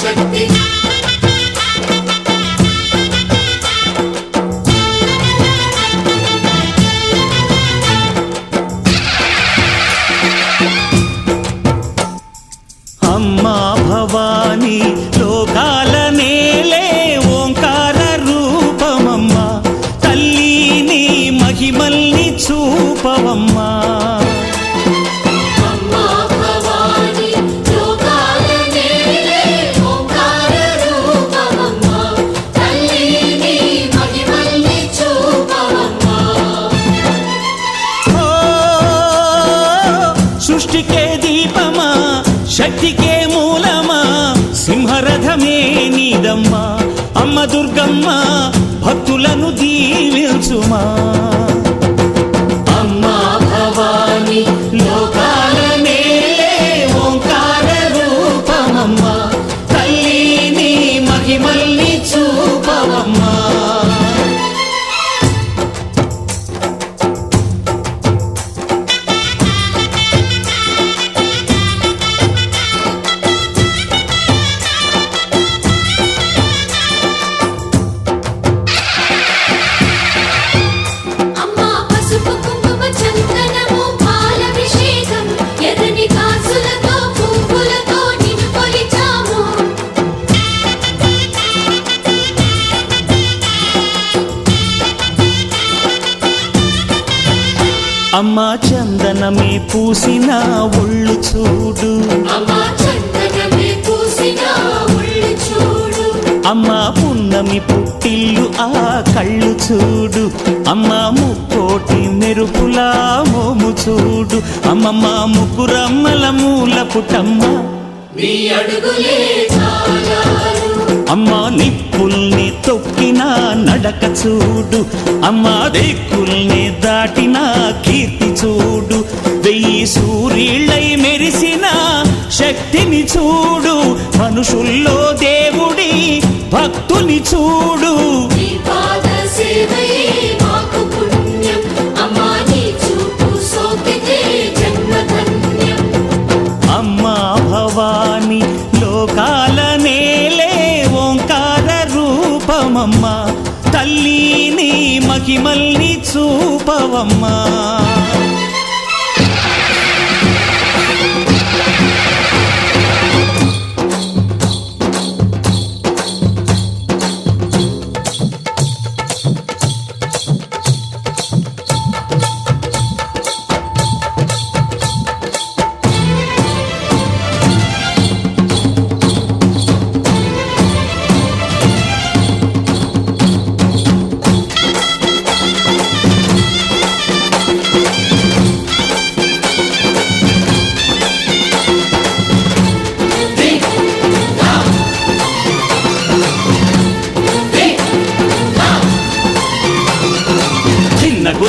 శివశక్తి అమ్మా భవాని లోకాల నేలే ఓంకార రూపమమ్మా తల్లిని మహిమల్ని చూపవమ్మా సృష్టికే దీపమా శక్తికే మూలమా సింహరథమే నీదమ్మా అమ్మ దుర్గమ్మ భక్తులను దీవించుమా అమ్మా భవాని లోకాల నేలే ఓంకార రూపమమ్మా తల్లిని మహిమల్ని చూపవమ్మా అమ్మా చందనమే పూసిన ఒళ్ళు చూడు అమ్మా పున్నమి పుట్టిల్లు ఆ కళ్ళు చూడు అమ్మా ముక్కోటి మెరుపులా మోము చూడు అమ్మమ్మ ముగ్గురమ్మల మూల పుట్టమ్మ అమ్మా నిప్పుల్ని తొక్కిన నడక చూడు అమ్మా దిక్కుల్ని దాటిన కీర్తి చూడు వెయ్యి సూర్యుళ్ళై మెరిసిన శక్తిని చూడు మనుషుల్లో దేవుడి భక్తుని చూడు అమ్మా భవాని లోకాల నేలే ఓంకార రూపమమ్మా తల్లిని మహిమల్ని చూపవమ్మా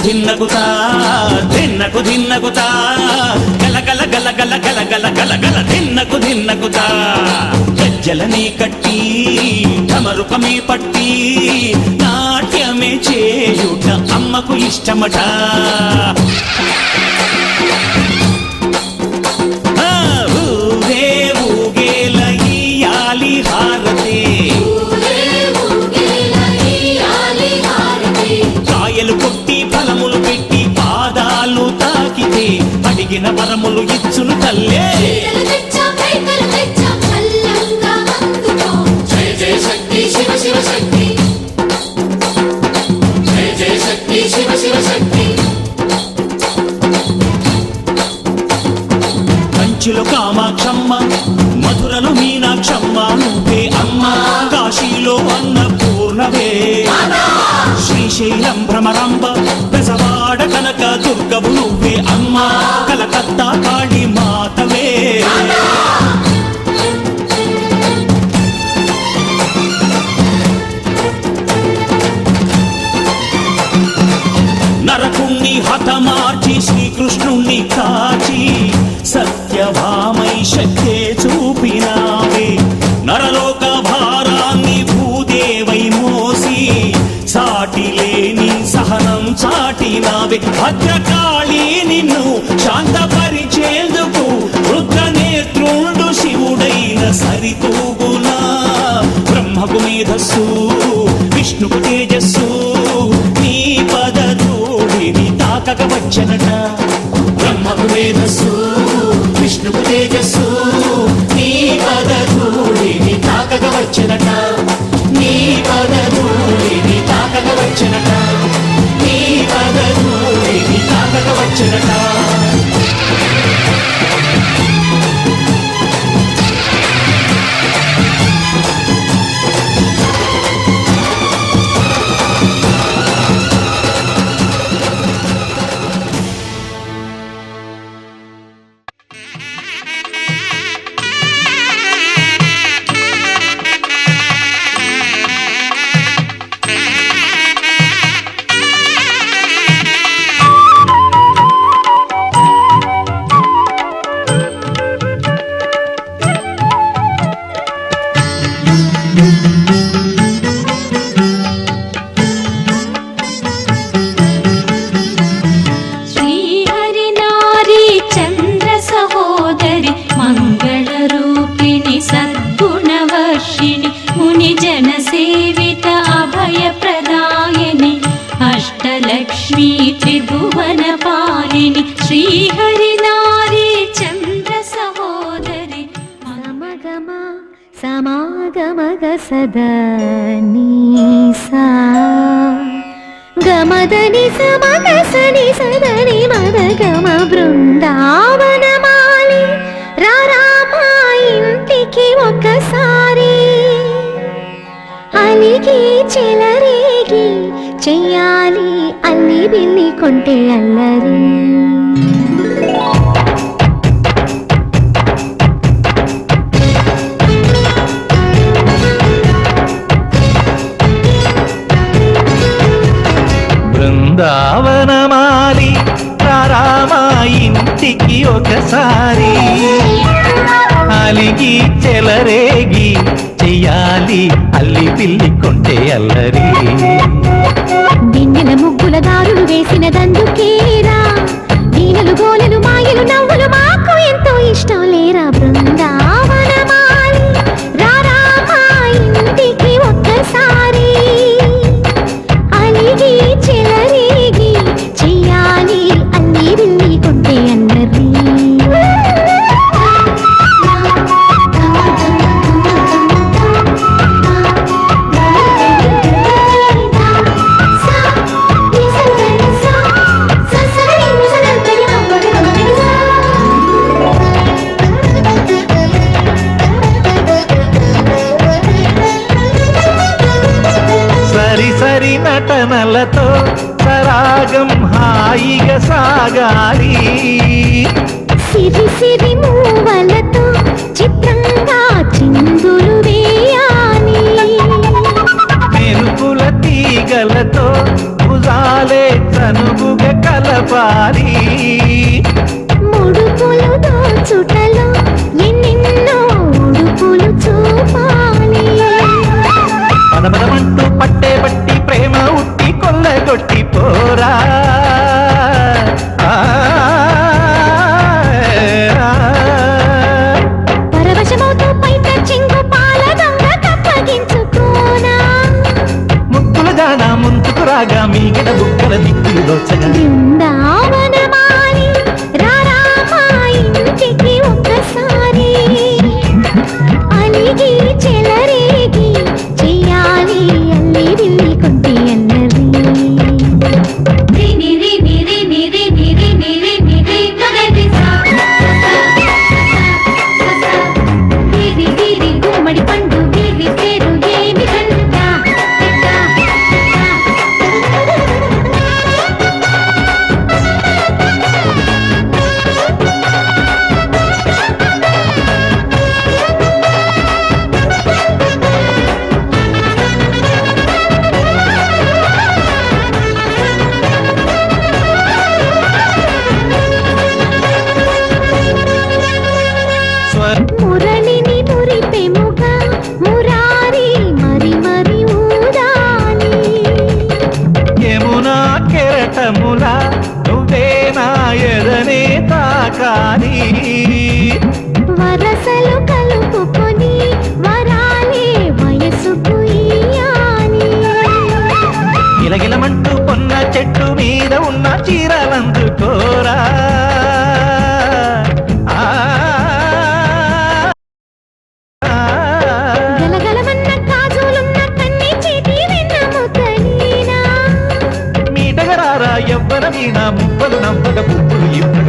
ధిన్నకుతా ధిన్నకు ధిన్నకుతా గల గల గల గల గల గల గల గల ధిన్నకుతా గజ్జలనే కట్టి ఢమరుకమే పట్టి నాట్యమే చేయుట అమ్మకు ఇష్టమట ఊగే ఊగేల ఇయ్యాలి హారతి కాయలు కొట్టి ఫలములు పెట్టి పాదాలు తాకితే అడిగిన వరములు ఇచ్చును తల్లే జయ జయ శక్తి శివ శివ శక్తి జయ జయ శక్తి శివ శివ శక్తి కంచిలో కామాక్షమ్మ మధురలో మీనాక్షమ్మ నువ్వే అమ్మ కాశీలో అన్నపూర్ణవే శ్రీశైలం భ్రమరాంబ పెసవాడ కనక దుర్గవు నువ్వే అమ్మ కలకత్తా కాళీ మాతవే నరకుణ్ణి హతమార్చి శ్రీకృష్ణుణ్ణి కాచి సత్యభామై శక్తే చూపినావే నరలోక భారాన్ని భూదేవై మోసి సాటి లేని సహనం చాటినావే భద్రకాళి నిన్ను శాంతపరిచేందుకు రుద్రనేత్రుండు శివుడైన సరితూగునా लक्ष्मी त्रिभुवन पालिनी श्रीहरि नारी चंद्र सहोदरी समगम समागमग सदा नीसा गमदनि समग सनि सदनि मदगम బృందావనమాలి రారామా ఇంటికి ఒకసారి అలిగి చెలరేగి చెయ్యాలి అల్లి బిల్లి కొంటే అల్లరి బృందావనమాలి రారామా ఇంటికి ఒకసారి అలిగి చెలరేగి చెయ్యాలి అల్లి పిల్లి కొంటే అల్లరి బిన్నెల ముగ్గుల దారులు వేసిన దందుకేరా దీనలు గోలలు మాయలు నవ్వులు మాకు ఎంతో ఇష్టం లేరా బృందావనమాలి రారామా ఇంటికి ఒక్కసారి అలిగి చెలరేగి చెయ్యాలి అల్లి బిల్లి కొంటే అల్లరి సరి నటనలతో సరాగం హాయిగా సాగాలి సిరి సిరి మూవలతో చిత్రంగా చిందులు వేయాలి మెరుపుల తీగలతో భుజాలే చనువుగా కలపాలి ముడుపులు దోచుటలో ఎన్నెన్నో ఉడుపులు చూపాలి పదపదమంటూ పట్టే బట్టి ప్రేమ ఉట్టి కొల్లగొట్టి పోరా పరవశమవుతూ పైట చెంగు పాల దొంగ కప్పగించుకోనా ముక్కుల జాన ముందుకు రాగా మీగడ బుక్కల దిక్కులు దోచగా బృందావనమాలి రారామా ఇంటికి ఒక్కసారి అలిగి చెలరేగి చెయ్యాలి అల్లి బిల్లి కొంటే అల్లరి గుమ్మడి పండు వీరి పేరు ఏమి కంట మురళిని మురిపెముగా మురారి మరి మరి ఊదాలి యమునా కెరటముల నువ్వే నా ఎదనే తాకాలి వరసలు కలుపుకొని వరాలే వయసుకు ఇయ్యాలి గిలగిలమంటూ పొన్న చెట్టు మీద ఉన్న చీరలందుకోరా గలగలమన్న కాజులున్న కన్ని చేతి వెన్నముకలీనా మీటగరారా ఎవ్వర మీనా ముప్పలు నవ్వక పువ్వులు ఇవ్వక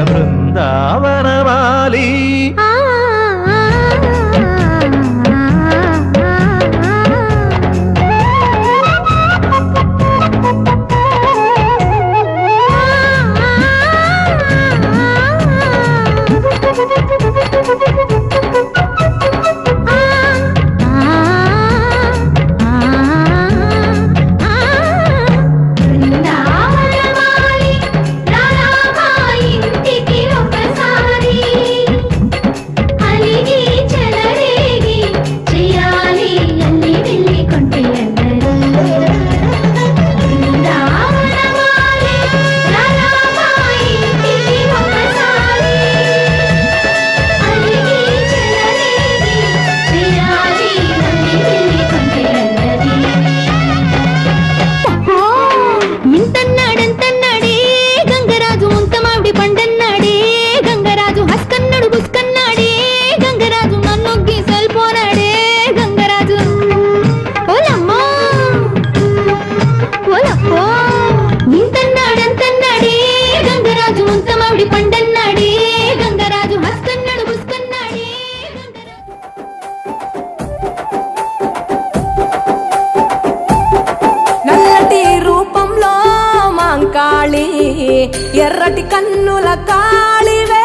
ఎర్రటి కన్నుల కాళివే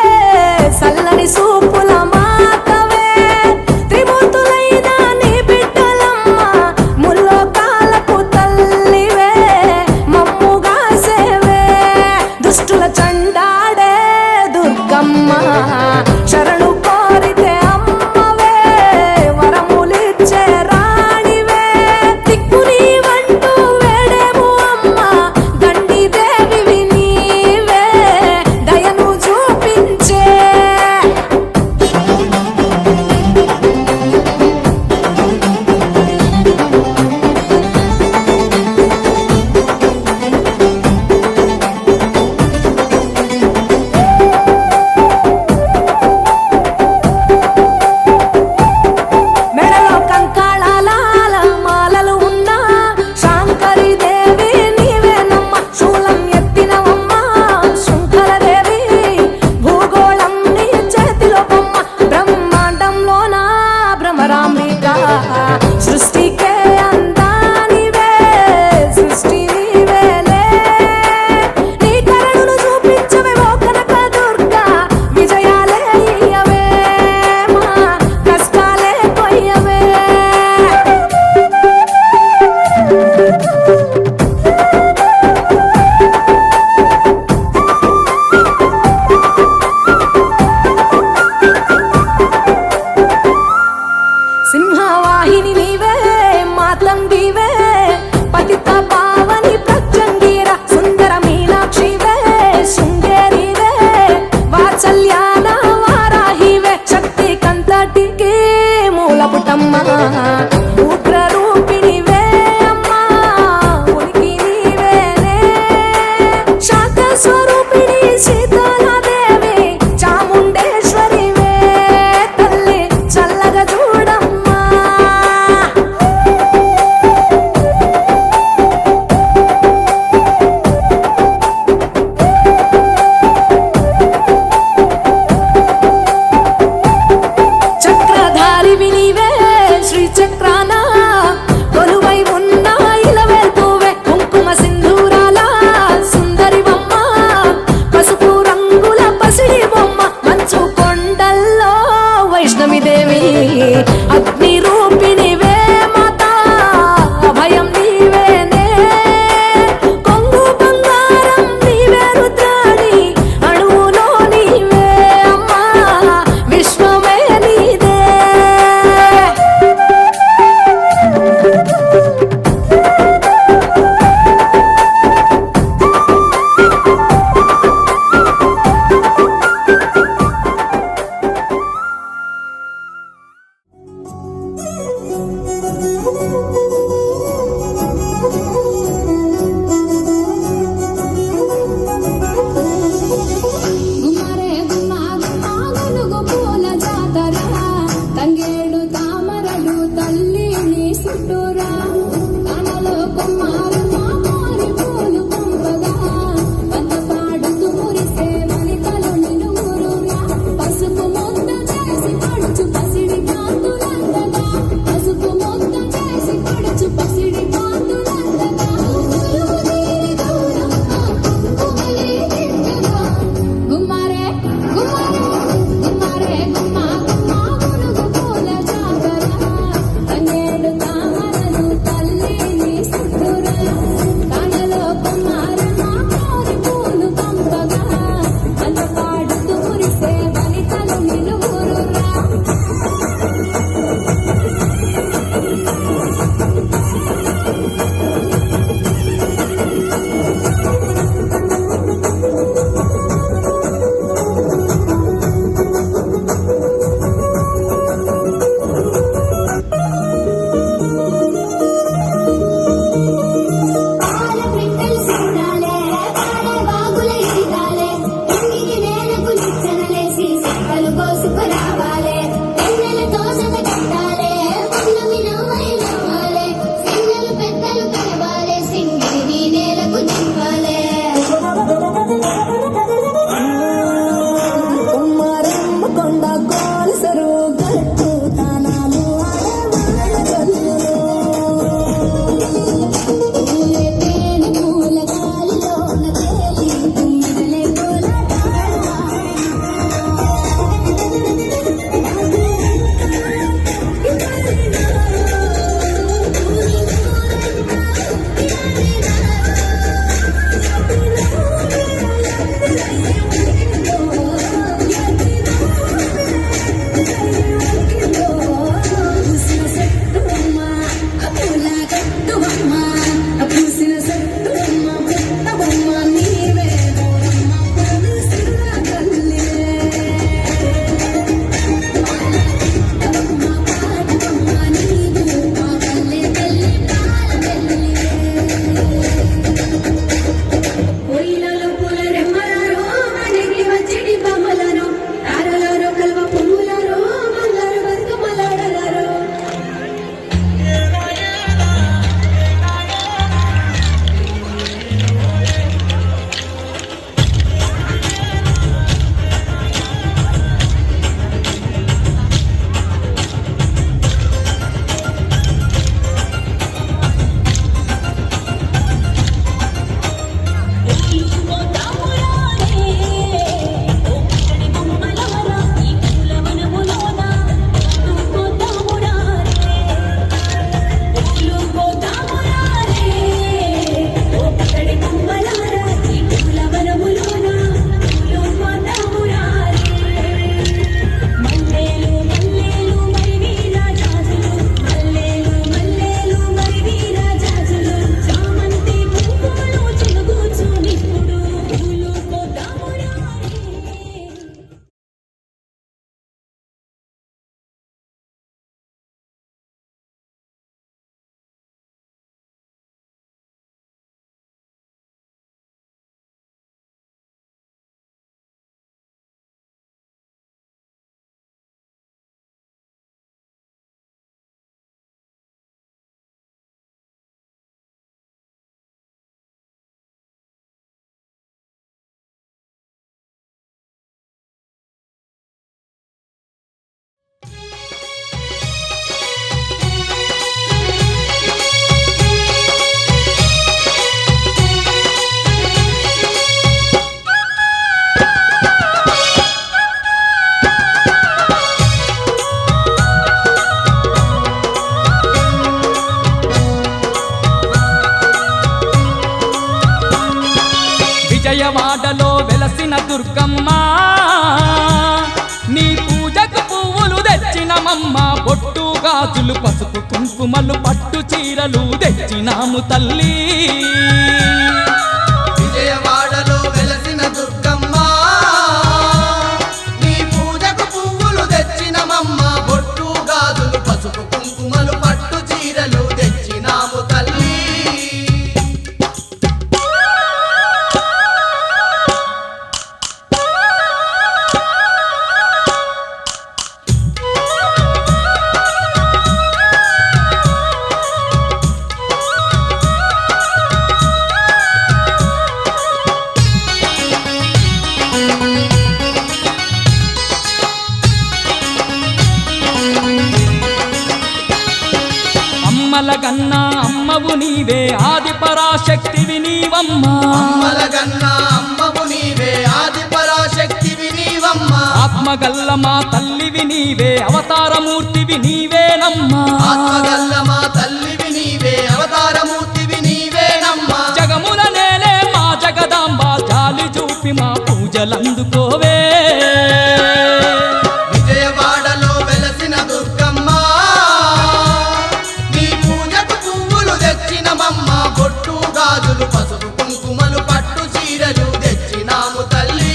సల్లని సూపుల మాతవే త్రిమూర్తులైన నీ బిడ్డలమ్మ ముల్లోకాలకు తల్లివే మమ్ముగా సేవే దుష్టుల చండాడే దుర్గమ్మ శరణు కోరితే అమ్మవే వరములిచ్చే రాణివే దిక్కు నీవంటూ వేడేము అమ్మ గండి దేవివి నీవే దయను చూపించే గాజులు పసుపు కుంకుమలు పట్టు చీరలు తెచ్చినాము తల్లి విజయవాడలో వెలసిన దుర్గమ్మ నీ పూజకు పువ్వులు తెచ్చినమమ్మ బొట్టు గాజులు పసుపు కుంకుమలు పట్టు చీరలు తెచ్చినాము తల్లి అమ్మలగన్నా అమ్మవు నీవే ఆది పరాశక్తివి నీవమ్మా అమ్మలగన్నా అమ్మవు నీవే ఆది పరాశక్తివి నీవమ్మ ఆత్మగల్ల మా తల్లివి నీవే అవతారమూర్తివి నీవేనమ్మా ఆత్మగల్ల మా తల్లివి నీవే అవతారమూర్తివి నీవేనమ్మ జగముల నేలే మా జగదాంబ జాలి చూపి మా పూజలందుకోవే విజయవాడలో వెలసిన దుర్గమ్మ నీ పూజకు పువ్వులు తెచ్చినమమ్మ బొట్టు గాజులు పసుపు కుంకుమలు పట్టు చీరలు తెచ్చినాము తల్లి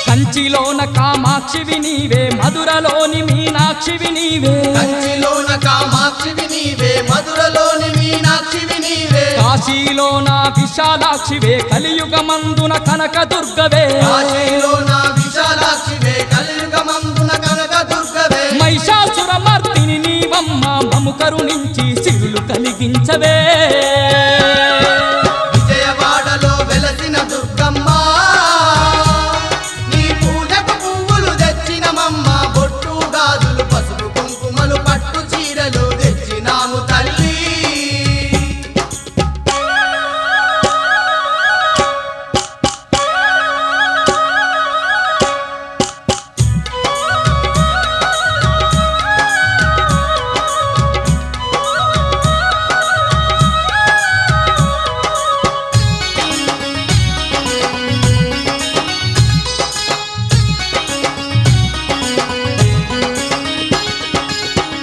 కంచిలోన కామాక్షివి నీవే మధురలోని మీనాక్షివి నీవే కంచిలోన కామాక్షివి నీవే మధురలోని మీనాక్షివి నీవే కాశీలోన విశాలాక్షివే కలియుగమందున కనక దుర్గవే కాశీలోన విశాలాక్షివే కలియుగమందున కనక దుర్గవే మహిషాసురమర్దిని నీవమ్మ మము కరుణించి సిరులు కలిగించవే విజయవాడలో వెలసిన దుర్గమ్మ నీ పూజకు పువ్వులు తెచ్చినమమ్మ బొట్టు గాజులు పసుపు కుంకుమలు పట్టు చీరలు తెచ్చినాము తల్లి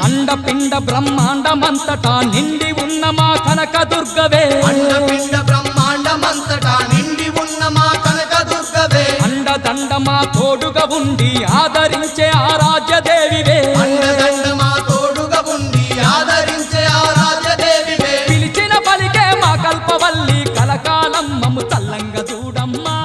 అండపిండ బ్రహ్మాండమంతటా నిండి ఉన్న మా కనక దుర్గవే అండపిండ బ్రహ్మాండమంతటా నిండి ఉన్న మా కనక దుర్గవే అండదండ మా తోడుగా ఉండి ఆదరించే ఆరాధ్య దేవివే అండదండ మా తోడుగా ఉండి ఆదరించే ఆరాధ్యదేవివే పిలిచిన పలికే మా కల్పవల్లి కలకాలం మము చల్లంగా చూడమ్మా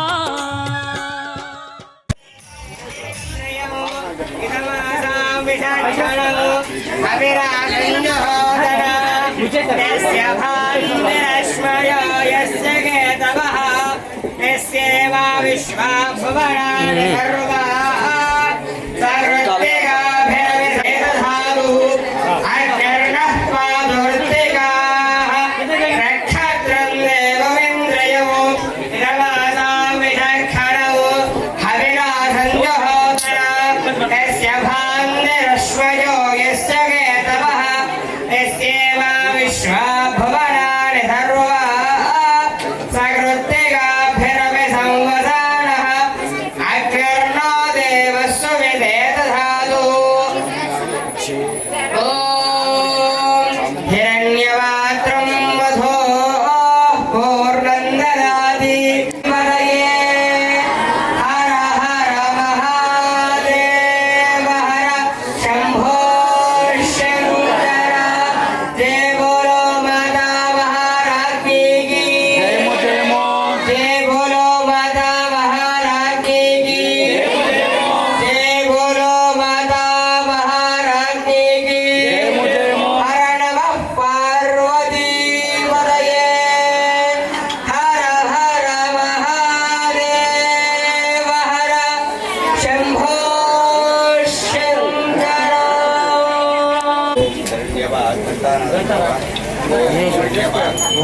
Agverno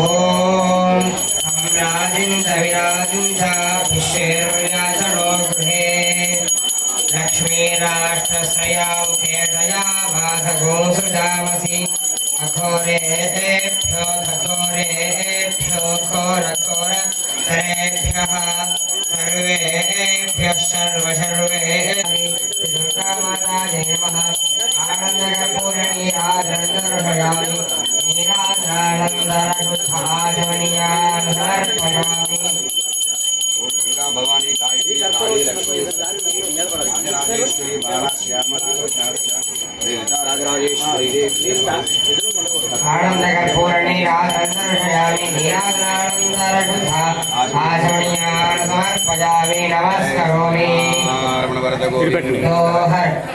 ఓం సంరాజింత విరాజింత విశ్వేర్వ్యాసనో గృహే లక్ష్మీరాష్ట్రశ్రయాముఖే దయా వాసగోసుదామసి అఘోరేభ్యో ఘోరేభ్యో ఘోర తరేభ్యః సర్వేభ్యః సర్వే దుర్గామాతాయే నమః ఆనందకర్పూరణీరాజనందర్శయామి నీరాజానందరశుద్ధాజమనీయాన్ సమర్పయామి. गंगा भवानी गायत्री काली लक्ष्मी राजराजेश्वरी बाला श्यामला राजराजेश्वरी आनन्दकर्पूरणीराजनन्दर्शयामि नीराजनानन्दरशुद्धाजमनीयान् समर्पयामि नमस्करोमि.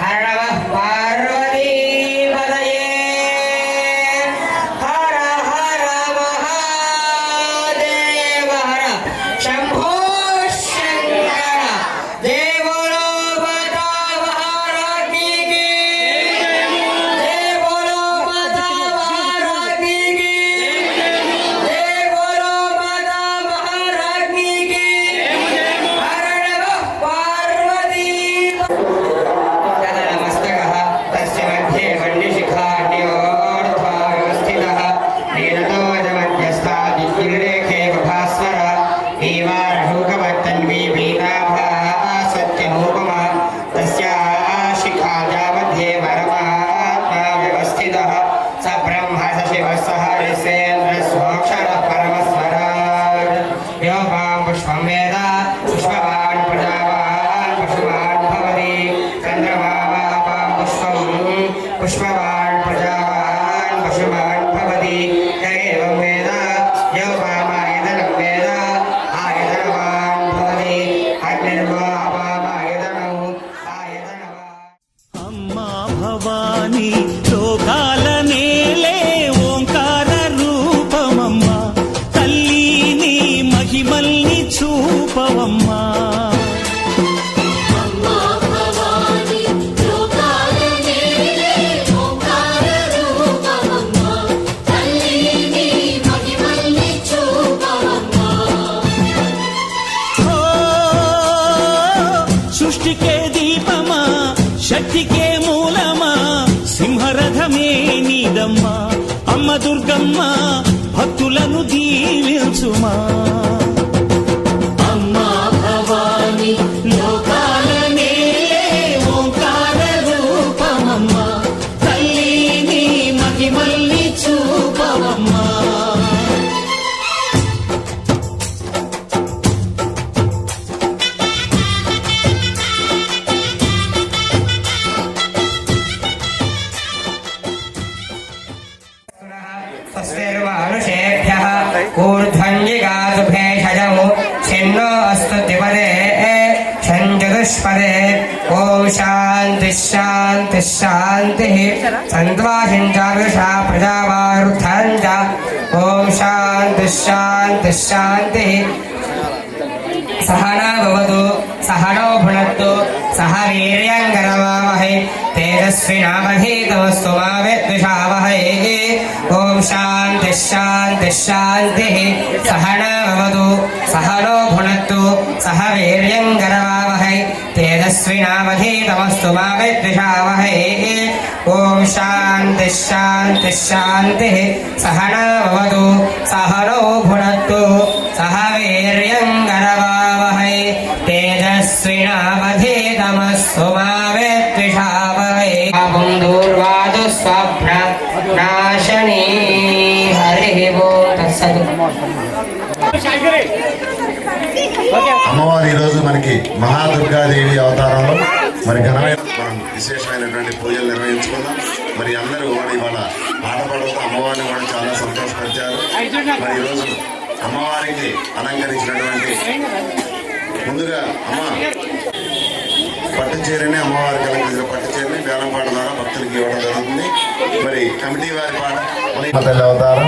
हर नमः पार्वतीपतये हर हर महादेव हर शम्भो शङ्कर जय बोलो माता महारानी की जय बोलो माता महारानी की जय बोलो माता महारानी की हर नमः पार्वती तदनमस्तकः तस्य मध्ये वह्निशिखान्योऽर्था व्यवस्थितः नीलतोजमध्यस्थादिग्निरेखे भास्वर ीवारशुकवत्तन्वी पीताभाः सत्यनूपमा तस्याः शिखाजामध्ये परमात्मा व्यवस्थितः स ब्रह्म स शिवः सः ऋषेन्द्रस्वक्षरः परमस्वराट् यो मां पुष्पं वेद पुष्पवान् प्रजावान् पशुमान् भवति चन्द्रमा वां पुष्पं पुष्पवान् प्रजावान् पशुमान् भवति य एवं वेद यो मामायतनं वेद आयतनवान् भवति अग्निर्वापामायतनौ आयतनवान्. అమ్మా భవాని లోకాల నేలే ఓంకార రూపమమ్మా తల్లిని మహిమల్ని చూపవమ్మా. అమ్మా భవాని లోకాల నేలే ఓంకార రూపమమ్మా తల్లిని మహిమల్ని చూపవమ్మా. ఓ సృష్టికే దీపమా శక్తికే మూలమా సింహరథమే నీదమ్మా అమ్మ దుర్గమ్మ భక్తులను దీవించుమా. అమ్మా భవాని లోకాల నేలే ఓంకార రూపమమ్మా తల్లిని మహిమల్ని చూపవమ్మా. स्वस्तिर्मानुषेभ्यः ऊर्ध्वञ्जिगासु भेषजमु छिन्नो अस्तु द्विपदे षञ्चतुष्पदे ॐ शान्तिः शान्तिः शान्तिः सन्त्वासिञ्चादृशा प्रजावारुद्धं च ॐ शान्तिः शान्तिः शान्तिः सहना भवतु सहनो भुनक्तु सह वीर्यङ्करवावहै तेजस्विनावधीतमस्तु मा विद्विषावहै ॐ शान्तिः शान्तिः शान्तिः सहना भवतु सहनो भुनक्तु सह वीर्यङ्करवावहै तेजस्विनावधीतमस्तु मा विद्विषावहै ॐ शान्तिः शान्तिः शान्तिः सहना भवतु सहनो भुनक्तु सह वीर्यङ्करवावहै तेजस्विनावधीतमस्तु मा विद्विषावहै. दूर्वादु स्वप्न नाशनी हरिः ओं तत्सत्. అమ్మవారు ఈరోజు మనకి మహాదుర్గాదేవి అవతారంలో మరి ఘనమైన మనం విశేషమైనటువంటి పూజలు నిర్వహించుకున్నాం. మరి అందరూ కూడా ఇవాళ పాట పాడుతూ అమ్మవారిని కూడా చాలా సంతోషపరిచారు. మరి ఈరోజు అమ్మవారికి అలంకరించినటువంటి ముందుగా అమ్మ పట్టు చీరని అమ్మవారికి అలంకరించిన పట్టు చీరని వేలంపాట ద్వారా భక్తులకి ఇవ్వడం జరుగుతుంది. మరి కమిటీ వారి పాట తల్లి అవతారం.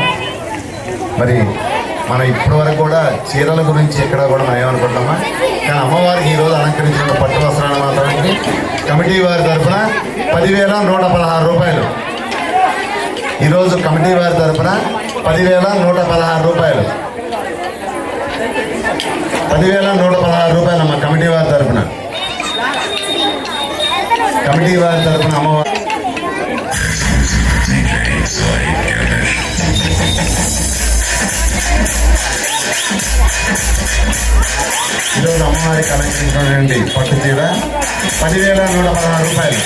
మరి మనం ఇప్పటి వరకు కూడా చీరల గురించి ఎక్కడ కూడా మనం ఏమనుకుంటామా, కానీ అమ్మవారికి ఈరోజు అలంకరించిన పట్టు వస్త్రాలు మాత్రానికి కమిటీ వారి తరఫున 10,116 రూపాయలు ఈరోజు కమిటీ వారి తరఫున 10,116 రూపాయలు, 10,116 రూపాయలు మా కమిటీ వారి తరఫున అమ్మవారు ఈరోజు అమ్మవారికి అలంకరించినటువంటి పట్టు చీర 10,116 రూపాయలు.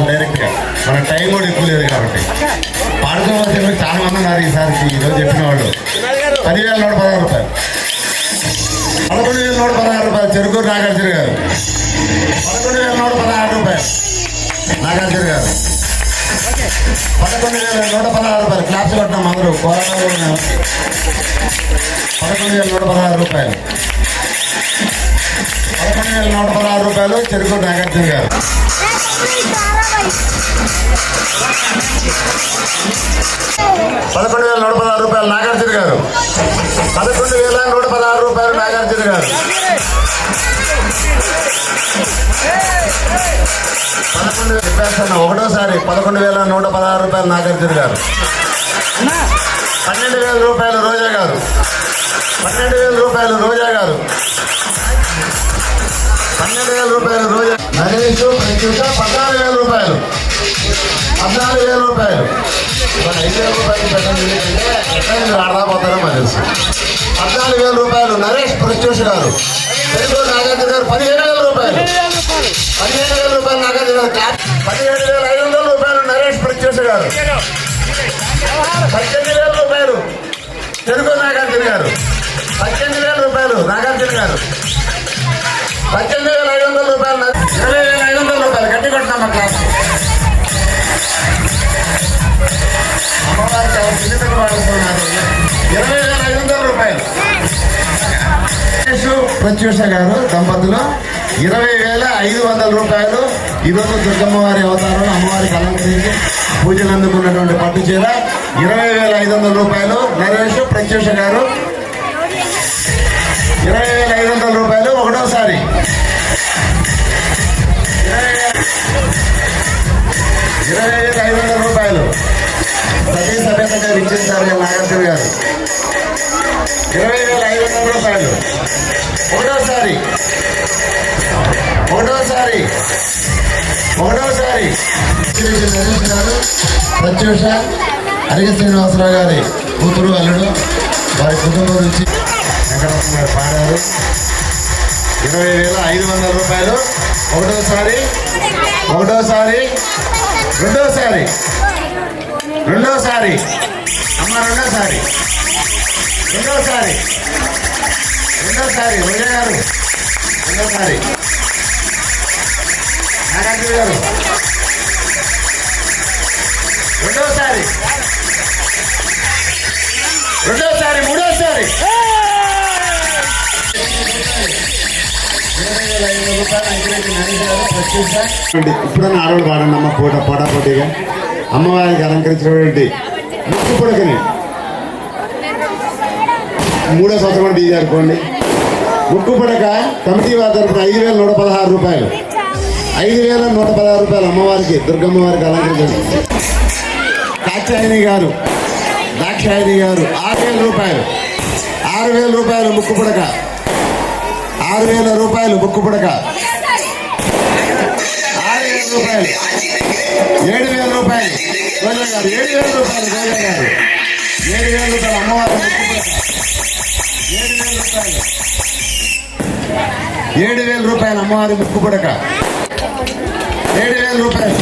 డైరెక్ట్ గా మన టైం కూడా ఎక్కువ లేదు కాబట్టి పాడుకోవాల్సిన చాలా మంది ఉన్నారు ఈసారికి. ఈరోజు చెప్పిన వాళ్ళు 10,116 రూపాయలు, 11,116 రూపాయలు చెరుకూరు నాగార్జున గారు, 11,116 రూపాయలు నాగార్జున గారు, 11,116 రూపాయలు. క్లాప్స్ కొట్టినాం అందరూ. 11,116 రూపాయలు, 11,116 రూపాయలు చెరుకూరు నాగార్జున గారు. 11,116 రూపాయలు నాగార్జున గారు, 11,116 రూపాయలు నాగార్జున గారు, 11,000 ఒకటోసారి 11,116 రూపాయలు నాగార్జున గారు, 12,000 రూపాయలు రోజా గారు, 12,000 రూపాయలు రోజా గారు, 12,000 రూపాయలు రోజా. నరేష్ ప్రత్యూష 14,000 రూపాయలు, 14,000 రూపాయలు. 5,000 రూపాయలు పెట్టండి, మీరు ఆడదాపోతారో మరి తెలుసు. 14,000 రూపాయలు నరేష్ ప్రత్యూష గారు. తెలుగు నాగార్జున గారు 15,000 రూపాయలు, 15,000 రూపాయలు నాగార్జున గారు. 17,500 రూపాయలు నరేష్ ప్రత్యూష గారు, 18,000 రూపాయలు తెలుగు నాగార్జున గారు, 18,000 రూపాయలు నాగార్జున గారు, 18,500 రూపాయలు, 20,500 రూపాయలు. గట్టి కొట్టినామా క్లాస్. అమ్మవారికి చిన్నతను వాడుతున్నారు. 20,500 రూపాయలు ప్రత్యూష గారు దంపతులు. 20,500 రూపాయలు. ఈరోజు దుర్గమ్మ వారి అవతారంలో అమ్మవారికి అలంకరించి పూజలు అందుకున్నటువంటి పట్టు చీర 20,500 రూపాయలు నరేష్ ప్రత్యూష గారు. 20,500 రూపాయలు ఒకటోసారి. 20,500 రూపాయలు సతీ సమేతంగా విచ్చేస్తారు నాగార్జున గారు. 20,500 రూపాయలు ఒకటోసారి, ఒకటోసారి, ఒకటోసారి. నరేష్ గారు ప్రత్యూష అరిగ శ్రీనివాసరావు గారి కూతురు అల్లుడు వారి కుటుంబం నుంచి వెంకటరత్న గారు పాడారు. 20,500 రూపాయలు ఒకటోసారి, ఒకటోసారి, రెండోసారి, రెండోసారి అమ్మ, రెండోసారి, రెండోసారి, రెండోసారి విజయ్ గారు, రెండోసారి నాగార్జున గారు, రెండోసారి, రెండోసారి, మూడోసారి. 20,500 రూపాయలు అంకిరెడ్డి నరేష్ గారు ప్రత్యూష. ఇప్పుడన్నా ఆడవాళ్ళు పాడండి అమ్మ పోటాపోటీగా. అమ్మవారికి అలంకరించినటువంటి ముక్కు పుడకని 3వ సంవత్సరం కూడా బీజారుకోండి. ముక్కు పుడక కమిటీ వారి తరఫున 5,116 రూపాయలు, 5,116 రూపాయలు అమ్మవారికి దుర్గమ్మ వారికి అలంకరించారు. కాచాయని గారు, దాక్షాయని గారు 6,000 రూపాయలు, 6,000 రూపాయలు ముక్కు పుడక, 6,000 రూపాయలు ముక్కు పుడక, 6,000 రూపాయలు, 7,000 రూపాయలు రోజా గారు, 7,000 రూపాయలు రోజా గారు, 7,000 రూపాయలు అమ్మవారి ముక్కు పుడక, 7,000 రూపాయలు, 7,000 రూపాయలు అమ్మవారి ముక్కు పుడక, 7,000 రూపాయలు,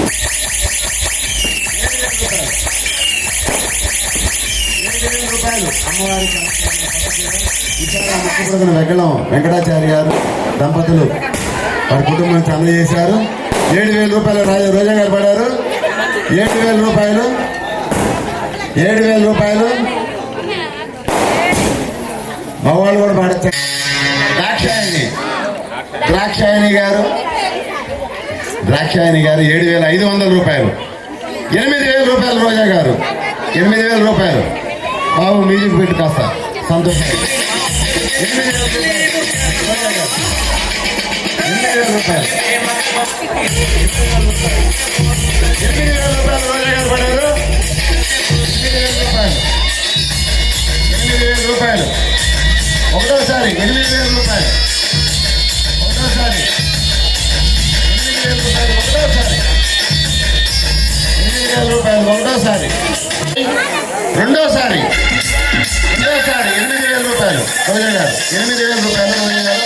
7,000 రూపాయలు అమ్మవారికి ముక్కు పుడకను వెంకటం వెంకటాచారి గారు దంపతులు వారి కుటుంబం అందజేశారు. 7,000 రూపాయలు రోజా గారు పడారు. 7,000 రూపాయలు, 7,000 రూపాయలు మగవాళ్ళు కూడా పాడతారు. ద్రాక్షాయని, ద్రాక్షాయని గారు, ద్రాక్షాయని గారు 7,500 రూపాయలు, 8,000 రూపాయలు రోజా గారు, 8,000 రూపాయలు. బాబు మ్యూజిక్ పెట్టి కాస్త సంతోషం. 8,000 రూపాయలు రోజా గారు, 8,000 రూపాయలు 8,000 రూపాయలు రోజా గారు పడారు 8,000 రూపాయలు 8,000 రూపాయలు ఒకటోసారి 8,000 రూపాయలు ఒకటోసారి 8,000 రూపాయలు ఒకటోసారి 8,000 రూపాయలు ఒకటోసారి రెండోసారి 8,000 రూపాయలు రోజా గారు 8,000 రూపాయలు రోజా గారు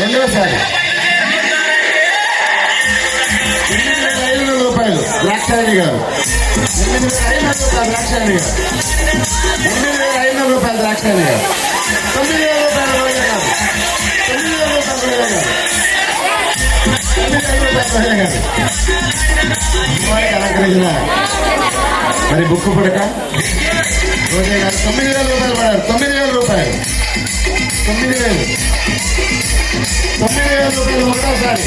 రెండోసారి 8,500 రూపాయలు ద్రాక్షాయణి గారు 8,500 రూపాయలు ద్రాక్షాయణి గారు 8,500 రూపాయలు ద్రాక్షాయణి గారు 9,000 రూపాయలు రోజా గారు 9,000 రూపాయలు రోజా గారు 9,000 రూపాయలు రోజా గారు అమ్మవారికి అలంకరించిన మరి బుక్కు పుడక రోజా గారు 9,000 రూపాయలు పడారు 9,000 రూపాయలు 9,000 రూపాయలు ఒకటోసారి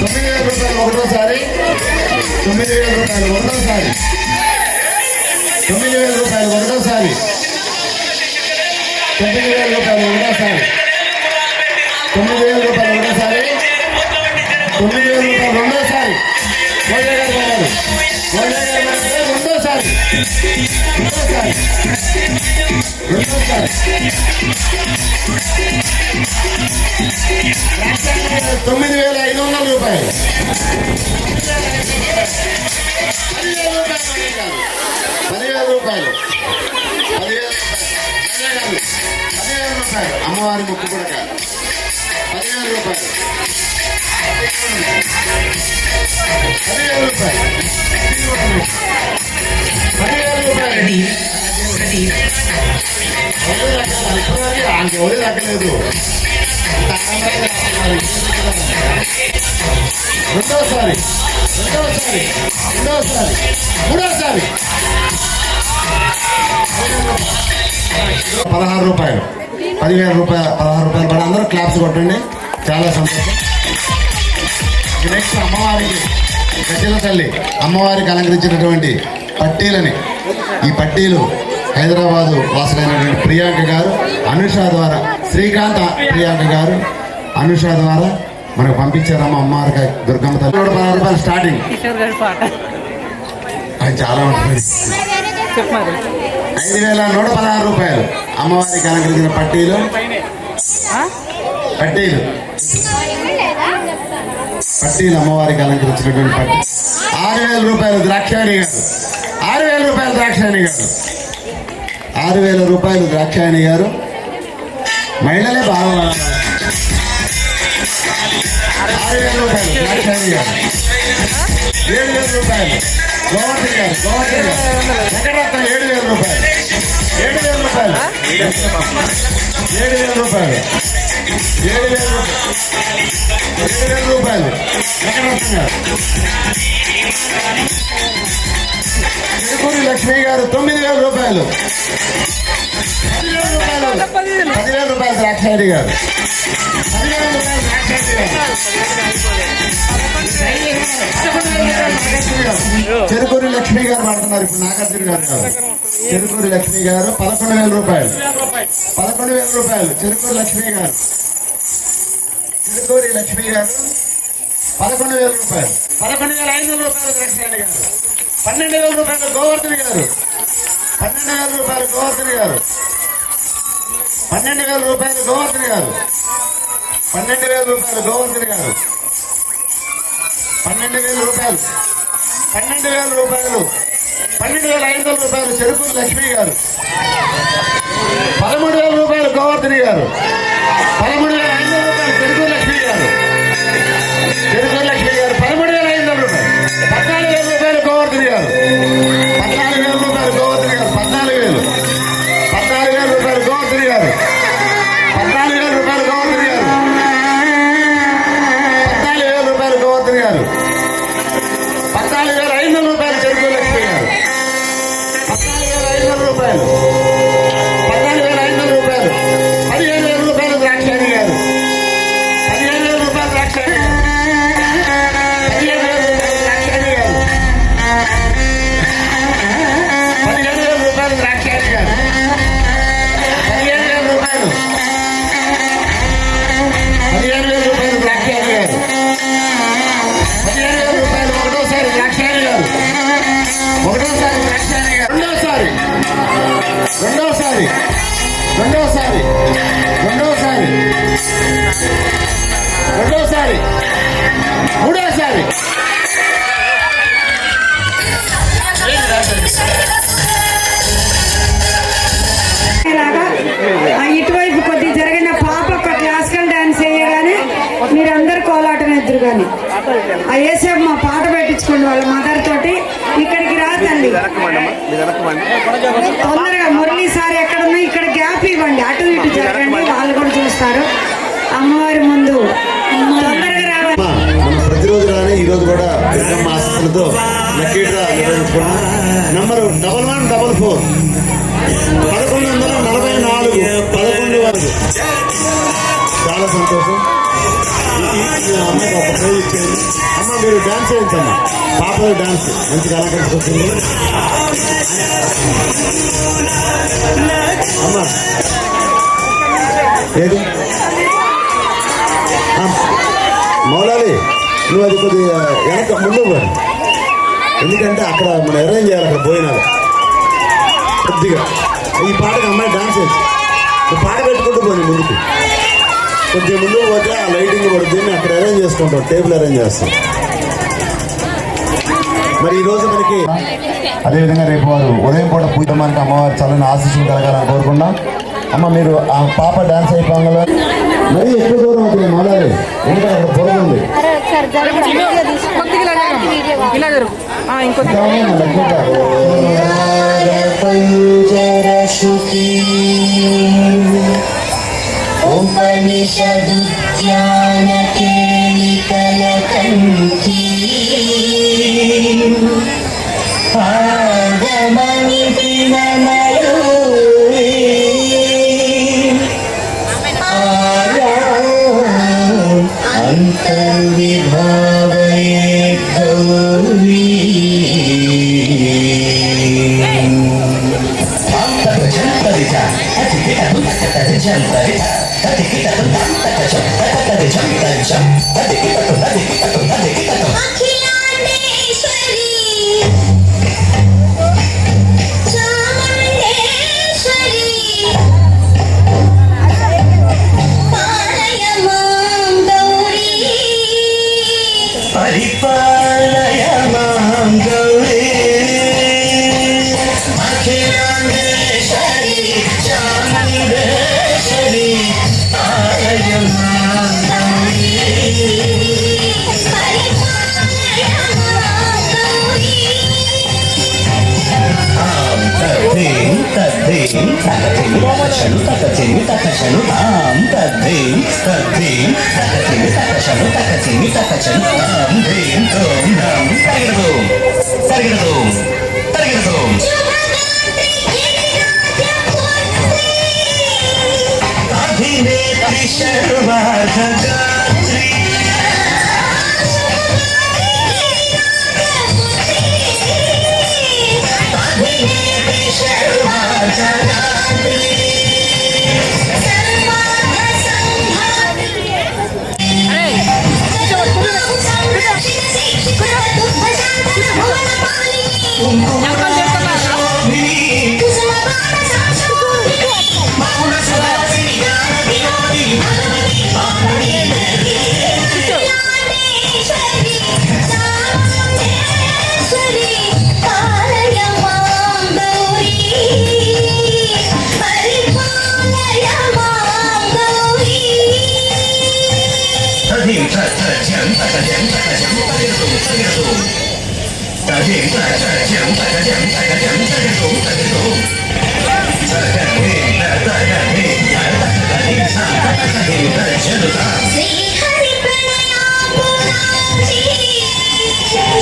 9,000 రూపాయలు ఒకటోసారి 9,000 రూపాయలు ఒకటోసారి 9,000 రూపాయలు ఒకటోసారి 9,000 రూపాయలు ఒకటోసారి 9,000 రూపాయలు ఒకటోసారి 9,000 రూపాయలు రెండోసారి రోజా గారు పడారు రోజా గారు పడారు రెండోసారి 9,500 రూపాయలు 10,000 రూపాయలు 10,000 రూపాయలు అమ్మవారి ముక్కు పుడక 10,000 రూపాయలు 10,000 రూపాయలు 10,000 రూపాయలు ఎవరు దక్కలేదు రెండోసారి మూడోసారి 16 రూపాయలు 10,000 రూపాయలు 16 రూపాయలు పడి అందరూ క్లాప్స్ కొట్టండి చాలా సంతోషం. నెక్స్ట్ అమ్మవారికి గజ్జల తల్లి అమ్మవారికి అలంకరించినటువంటి పట్టీలని ఈ పట్టీలు హైదరాబాదు వాసులైనటువంటి ప్రియాంక గారు అనుష ద్వారా శ్రీకాంత్ ప్రియాంక గారు అనుష ద్వారా మనకు పంపించారమ్మ అమ్మవారికి దుర్గమ్మ తల్లి 116 రూపాయలు స్టార్టింగ్ అది చాలా ఉంటుంది 5,116 రూపాయలు అమ్మవారికి అలంకరించిన పట్టీలు అమ్మవారికి అలంకరించినటువంటి పట్టీ 6,000 రూపాయలు ద్రాక్షాయణి గారు 6,000 రూపాయలు ద్రాక్షాయణి గారు 6,000 రూపాయలు ద్రాక్షాయణి గారు మహిళలే బాగా 6,000 రూపాయలు ద్రాక్షాయణి గారు 7,000 రూపాయలు గోవర్ధన్ గారు వెంకటరత్న 7,000 రూపాయలు 7,000 రూపాయలు 7,000 రూపాయలు 7,000 రూపాయలు వెంకటరత్న గారు చిరుకూరి లక్ష్మి గారు 9,000 రూపాయలు 10,000 రూపాయలు ద్రాక్షాయణి గారు 10,000 రూపాయలు ద్రాక్షాయణి గారు చెరుకూరి లక్ష్మి గారు మాట్లాడుతున్నారు ఇప్పుడు నాగార్జున గారు చెరుకూరి లక్ష్మి గారు 11,000 రూపాయలు 11,000 రూపాయలు చెరుకూరి లక్ష్మి గారు 11,000 రూపాయలు 11,500 రూపాయలు ద్రాక్షాయణి గారు 12,000 రూపాయలు గోవర్ధన్ గారు 12,000 రూపాయలు గోవర్ధన్ గారు 12,000 రూపాయలు గోవర్ధన్ గారు 12,000 రూపాయలు గోవర్ధన్ గారు 12,000 రూపాయలు 12,000 రూపాయలు 12,500 రూపాయలు చెరుకూరి లక్ష్మి గారు 13,000 రూపాయలు గోవర్ధన్ గారు 13,500 రూపాయలు చెరుకూరి లక్ష్మి గారు 13,500 రూపాయలు 14,000 రూపాయలు గోవర్ధన్ గారు 14,000 రూపాయలు గోవర్ధన్ గారు 14,000 రూపాయలు గోవర్ధన్ గారు 14,000 రూపాయలు గోవర్ధన్ గారు 14,000 రూపాయలు గోవర్ధన్ గారు 14,500 రూపాయలు చెరుకూరి లక్ష్మి గారు 14,500 రూపాయలు 14,500 రూపాయలు 15,000 ఆ ఏసేపు మా పాట పెట్టించుకోండి వాళ్ళ మదర్ తోటి. ఇక్కడికి రా తల్లి తొందరగా. మురళీ సార్ ఎక్కడున్నా ఇక్కడ గ్యాప్ ఇవ్వండి, అటు ఇటు జరగండి, వాళ్ళు కూడా చూస్తారు. అమ్మవారి ముందు తొందరగా రావాలి. మనం ప్రతిరోజు రాని ఈ రోజు కూడా దుర్గమ్మ ఆశీస్సులతో లక్కీగా నిర్వహించుకున్నాం. నంబరు 1144 1144 11 వరకు. చాలా సంతోషం. అమ్మాయికి ఒక ప్రైజ్ ఇచ్చేయండి. అమ్మ మీరు డాన్స్ చేయించమ్మా, పాపలు డాన్స్ మంచిగా అలంకరించుకొచ్చింది. అమ్మా ఏది మౌలాలి, నువ్వు అది కొద్దిగా వెనక ముందు పోయి, ఎందుకంటే అక్కడ మనం అరేంజ్ చేయాలి. అక్కడ పోయినారు కొద్దిగా ఈ పాటకు అమ్మాయి డాన్స్ వేసి నువ్వు పాట పెట్టుకుంటూ పోయి ముందుకు కొంచెం ముందుకు పోతే ఆ లైటింగ్ పడుతుంది. అక్కడ అరేంజ్ చేసుకుంటాం, టేబుల్ అరేంజ్ చేస్తాం. మరి ఈ రోజు మనకి అదేవిధంగా రేపు వారు ఉదయం పూట పూజ మనకి అమ్మవారి చల్లని ఆశీస్సులు కలగాలని కోరుకున్నాం. అమ్మ మీరు ఆ పాప డాన్స్ అయిపోగల మరి ఎక్కువ దూరం అవుతుంది మొదలు, ఎందుకంటే అక్కడ పొలం ఉంది. ఉపనిషదుద్యాన కేళికల కంఠీ ఆగమని పినమయూరీ అంతర్విభావయే గౌరీ అఖిలాండేశ్వరి చాముండేశ్వరి పాలయ మాం గౌరీ పరిపాలయ మాం గౌరీ అఖిలాండేశ్వరి చాముండేశ్వరి పాలయ మాం గౌరీ పరిపాలయ మాం గౌరీ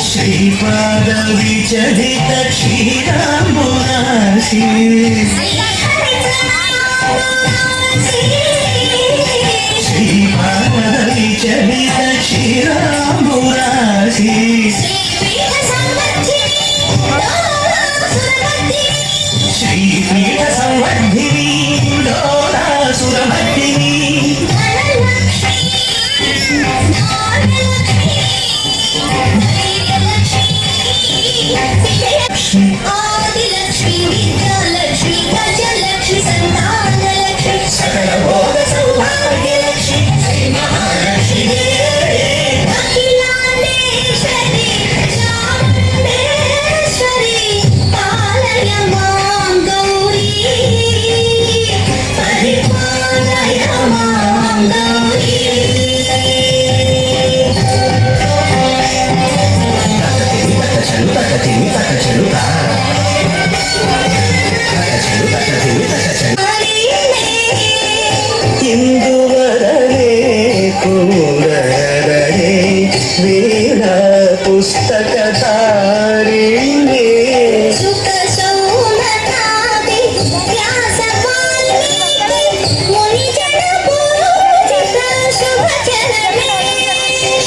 శ్రీపాద విచలిత క్షీరాంబురాశి శ్రీపాద విచలిత క్షీరాంబురాశి శ్రీపీఠ సంవర్ధిని లోలాసురమర్దిని ఆదిలక్ష్మి విద్యాలక్ష్మి గజలక్ష్మి సంతానలక్ష్మి సకల భోగ సౌభాగ్యలక్ష్మి శ్రీ మహాలక్ష్మి అఖిలాండేశ్వరి సుందరే వీణ పుస్తకధారిణి సుఖ శౌనకాది వ్యాస వాల్మీకి ముని జన పూజిత శుభ చరణే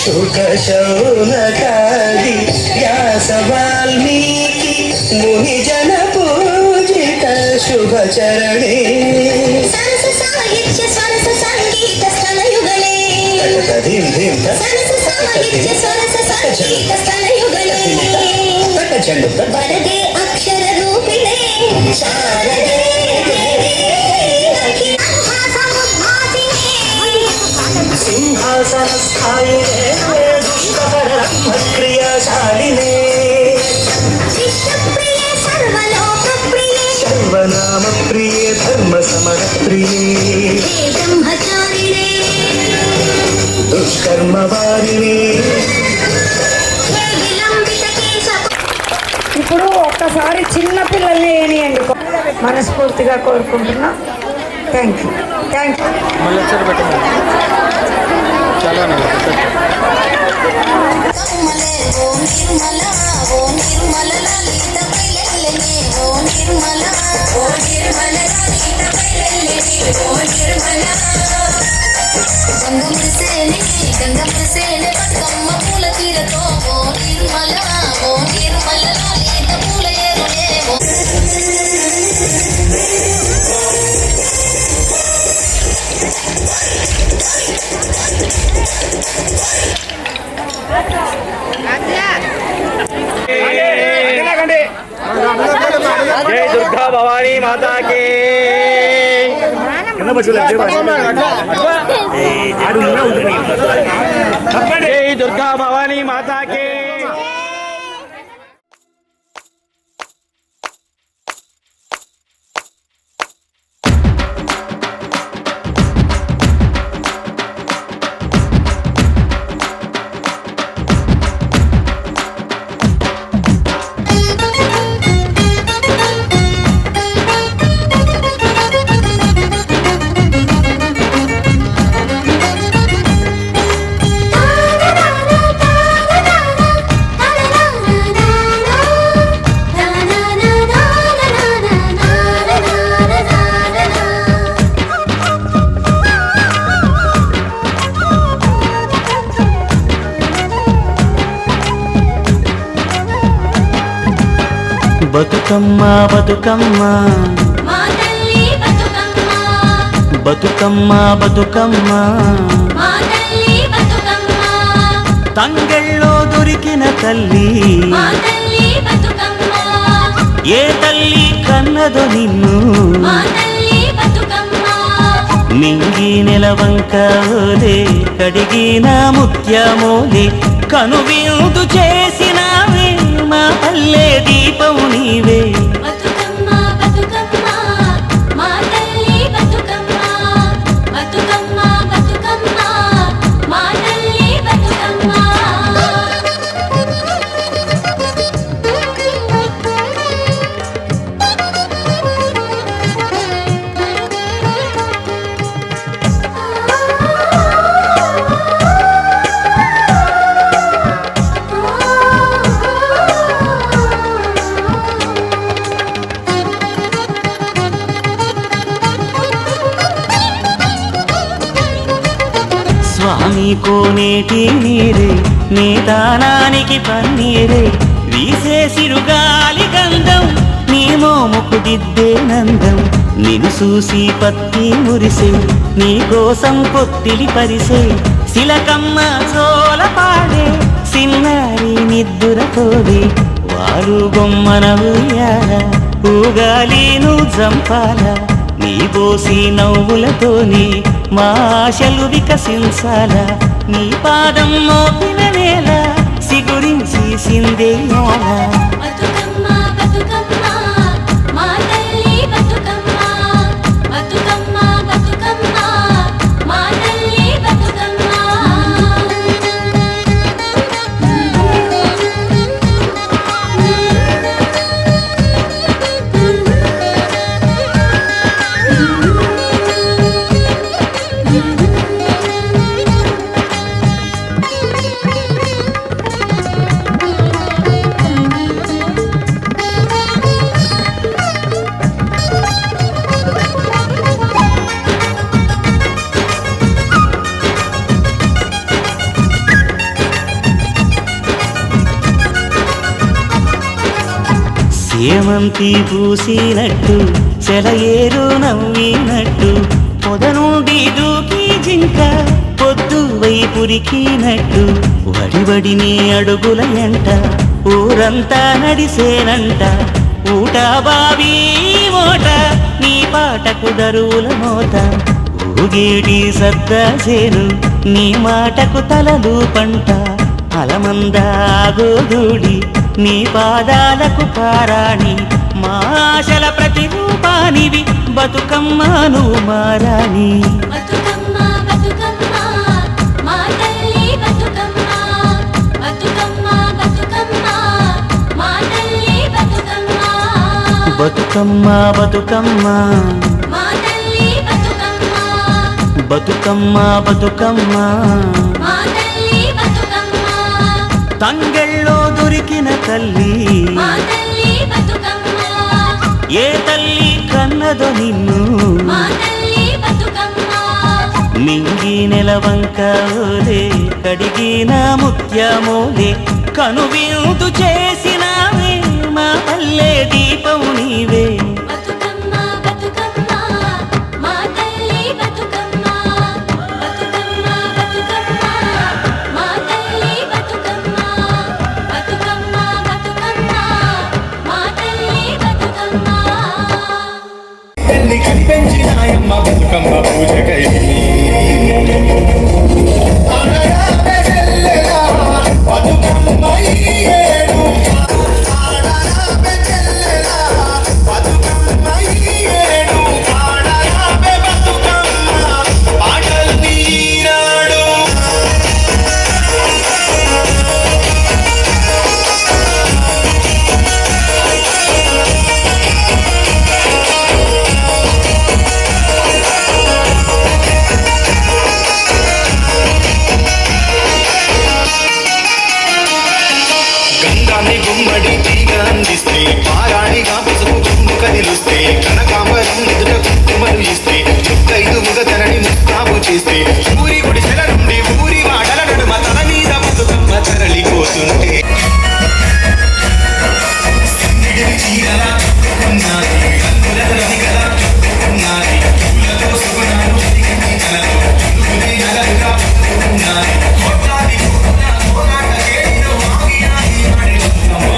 సుఖ శౌనకాది వ్యాస వాల్మీకి ముని జన పూజిత శుభ చరణే సరస సాహిత్య స్వరస సంగీత స్థలయుగలే సరస సాహిత్య స్వరస సంగీత స్థలయుగలే వరదే అక్షర రూపిణే శారదే సింహాసన స్థాయినే దుష్టపరమక్రియాశాలినే విష్ణుప్రియే సర్వలోకప్రియే సర్వనామ ప్రియే ధర్మ సమర ప్రియే బ్రహ్మచారిణే దుష్కర్మ వారిణే విలంబిత కేశ ఇప్పుడు ఒక్కసారి చిన్న పిల్లల్ని వేయనియండి మనస్ఫూర్తిగా కోరుకుంటున్నా. Thank you. ఓం నిర్మల ఓం నిర్మల లలిత పైలెల్లెనే ఓం నిర్మల ఓం నిర్మల లలిత పైలెల్లెనే ఓం నిర్మల గంగముసేనే బతుకమ్మ పూల తీరతో ఓం నిర్మల లలిత పూల ఏరునే జై దుర్గా భవానీ మాతాకి జై దుర్గా భవానీ మాతాకి బతుకమ్మ బతుకమ్మ మా తల్లి బతుకమ్మ బతుకమ్మ బతుకమ్మ మా తల్లి బతుకమ్మ తంగెళ్ళో దొరికిన తల్లి మా తల్లి బతుకమ్మ ఏ తల్లి కన్నదో నిన్ను మా తల్లి బతుకమ్మ నింగి నెలవంకలే కడిగిన ముత్యమోలే కనువిందు చేసినావే మా పల్లె దీపం నీవే బతుకమ్మ బతుకమ్మ మా తల్లి బతుకమ్మ బతుకమ్మ బతుకమ్మ మా తల్లి బతుకమ్మ స్వామి కోనేటి నీరే నీ దానానికి పన్నీరే వీసే సిరుగాలి గంధం నీ మోముకు దిద్దే నందం నిన్ను చూసి పత్తి మురిసే నీ కోసం పొత్తిలి పరిసే శిలకమ్మ చోల పాడే సిన్నారి నిద్దురతోడే వారు బొమ్మన ఉయ్యాల ఊగాలి నువ్వు జంపాల నీ బోసి నవ్వులతోని మా ఆశలు వికసించాల నీ పాదం మోపిన వేళ సిగురించి సిందేయాల బతుకమ్మ బతుకమ్మ మా తల్లి బతుకమ్మ బతుకమ్మ బతుకమ్మ మా తల్లి బతుకమ్మ ఏమంతి పూసినట్టు సెలయేరు నవ్వినట్టు పొద నుండి దూకి జింక పొద్దు వైపురికినట్టు వడివడిని అడుగుల ఎంట ఊరంతా నడిసేనంట ఊట బావి మోట నీ పాటకు దరువుల మోత ఊగేటి సద్దాసేను నీ మాటకు తలలు పంట అలమందాగోదూడి నీ పాదాలకు పారాణి మా ఆశల ప్రతిరూపానివి బతుకమ్మను మారాణి బతుకమ్మ బతుకమ్మ మా తల్లి బతుకమ్మ బతుకమ్మ బతుకమ్మ మా తల్లి బతుకమ్మ బతుకమ్మ బతుకమ్మ మా తల్లి బతుకమ్మ బతుకమ్మ బతుకమ్మ మా తల్లి బతుకమ్మ తంగెళ్ళో దొరికిన తల్లి మా తల్లి బతుకమ్మ ఏ తల్లి కన్నదో నిన్ను మా తల్లి బతుకమ్మ మింగి నెలవంక ఓలే కడిగిన ముత్యమోలే కనువిందు చేసినావే మా పల్లె దీపం నీవే బతుకమ్మ బతుకమ్మ మా తల్లి బతుకమ్మ బతుకమ్మ బతుకమ్మ మా తల్లి బతుకమ్మ బతుకమ్మ బతుకమ్మ మా తల్లి బతుకమ్మ తల్లి కనిపించినాయమ్మ బతుకమ్మ పూజకై బతుకమ్మ ఈయేడు బతుకమ్మ ఈయేడు ఆడరాబే బతుకమ్మ పాటలు నీనాడు గంగాన్ని గుమ్మడి తీగ అందిస్తే పారాణిగా పసుపు గుమ్ము కదిలిస్తే కనకాంబరం ఎదుట కుంకుమలు ఇస్తే చుక్కైదు ముగతనని ముస్తాబు చేస్తే ఊరి గుడిసెల నుండి ఊరి వాడల నడుమ తల మీద బతుకమ్మ తరలిపోతుంటే సింగిడి చీరల ఉన్నది రంగుల రవికల ఉన్నది పూలతో సుగుణాలు దిగించి కలలో చురుకునే నగలుగా ఉన్నది కొట్లాది పోరాట కేడిలో ఆగినాది ఆడి బతుకమ్మ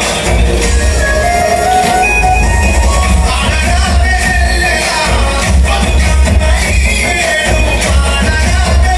బతుకమ్మ ఈయేడు ఆడరాబే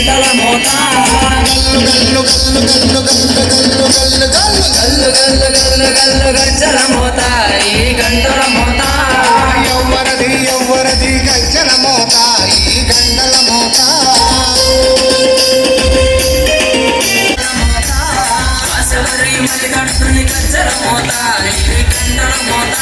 గంటల మోత గల్లు గల్లు గల్లు గల్లు గల్లు గల్లు గల్లు గల్లు గల్లు గజ్జల మోత ఈ గంటల మోత ఎవ్వరది గజ్జల మోత ఈ గంటల మోత శబరి మల్లికార్జుని గజ్జల మోత ఈ గంటల మోత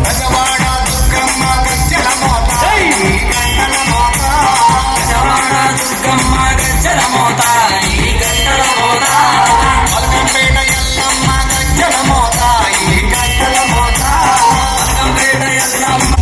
గజవాడ దుర్గమ్మ గజ్జల మోత ఈ గంటల మోత గజవాడ దుర్గమ్మ గజ్జల మోత ఈ గంటల మోత మల్కంపేట ఎల్లమ్మ గజ్జల మోత ఈ గంటల మోత మల్కంపేట ఎల్లమ్మ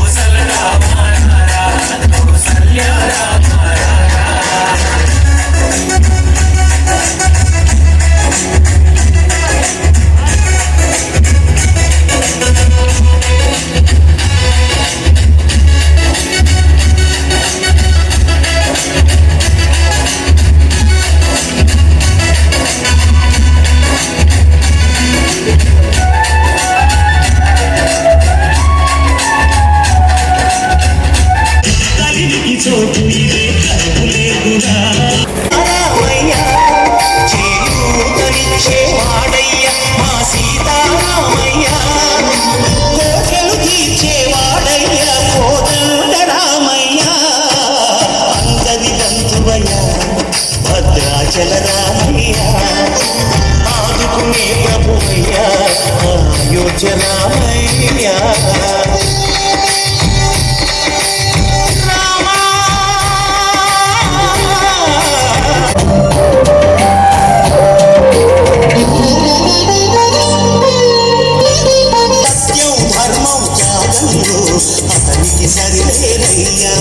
కలిగి చోటు ఇదే కరువు లేదురా చేయుతనిచ్చేవాడయ్య మా సీతారామయ్య కోటలు తీర్చేవాడయ్య కోదండరామయ్య అందరి బంధువయ్య భద్రాచల రామయ్య ఆదుకునే ప్రభువయ్య అయోధ్య రామయ్య సత్యం ధర్మం త్యాగంలో అతనికి సరిలేదయ్యా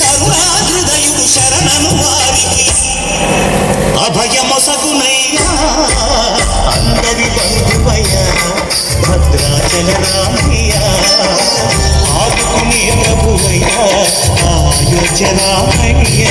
కరుణాహృదయుడు శరణను వారికి అభయమొసగునయ్యా అందరి బంధువయ్యా భద్రాచల రామయ్య ఆదుకునే ప్రభువయ్యా అయోధ్య రామయ్య